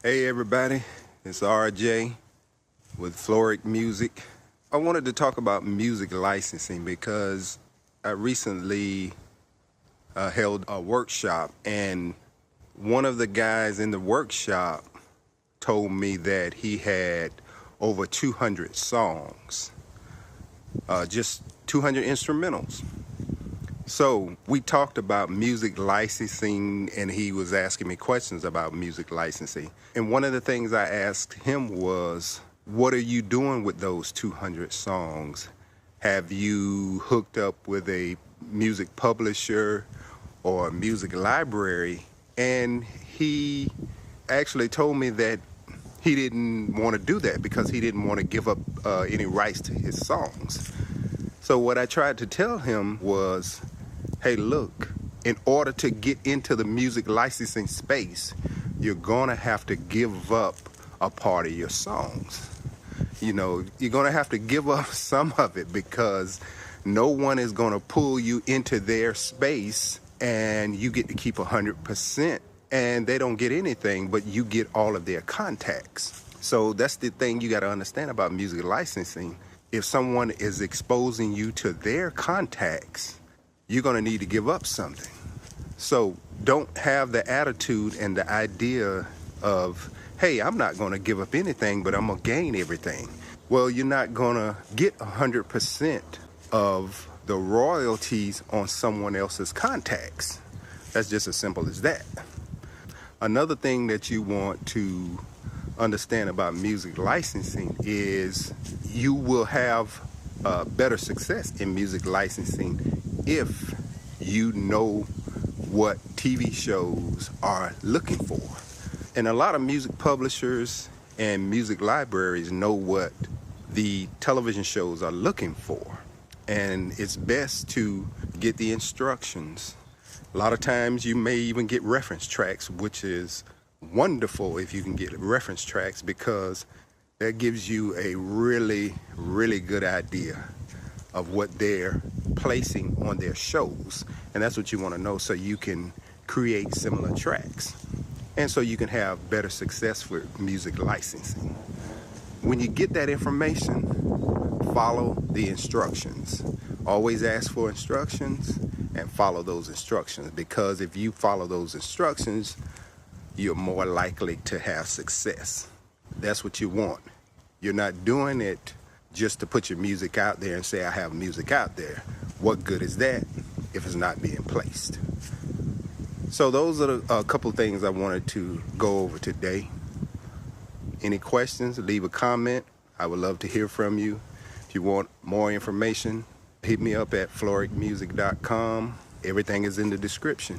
Hey everybody, it's RJ with Floric Music. I wanted to talk about music licensing because I recently held a workshop, and one of the guys in the workshop told me that he had over 200 songs, just 200 instrumentals. So we talked about music licensing, and he was asking me questions about music licensing. And one of the things I asked him was, what are you doing with those 200 songs? Have you hooked up with a music publisher or a music library? And he actually told me that he didn't want to do that because he didn't want to give up any rights to his songs. So what I tried to tell him was, hey, look, in order to get into the music licensing space, you're gonna have to give up a part of your songs. You know, you're gonna have to give up some of it because no one is gonna pull you into their space and you get to keep 100% and they don't get anything, but you get all of their contacts. So that's the thing you gotta understand about music licensing. If someone is exposing you to their contacts, you're going to need to give up something. So don't have the attitude and the idea of, hey, I'm not going to give up anything, but I'm going to gain everything. Well, you're not going to get 100% of the royalties on someone else's contacts. That's just as simple as that. Another thing that you want to understand about music licensing is you will have better success in music licensing if you know what TV shows are looking for. And a lot of music publishers and music libraries know what the television shows are looking for. And it's best to get the instructions. A lot of times you may even get reference tracks, which is wonderful if you can get reference tracks, because that gives you a really, really good idea of what they're placing on their shows. And that's what you want to know, so you can create similar tracks and so you can have better success with music licensing. When you get that information, follow the instructions. Always ask for instructions and follow those instructions, because if you follow those instructions, you're more likely to have success. That's what you want. You're not doing it just to put your music out there and say, I have music out there. What good is that if it's not being placed? So those are a couple of things I wanted to go over today. Any questions, leave a comment. I would love to hear from you. If you want more information, hit me up at floricmusic.com. Everything is in the description.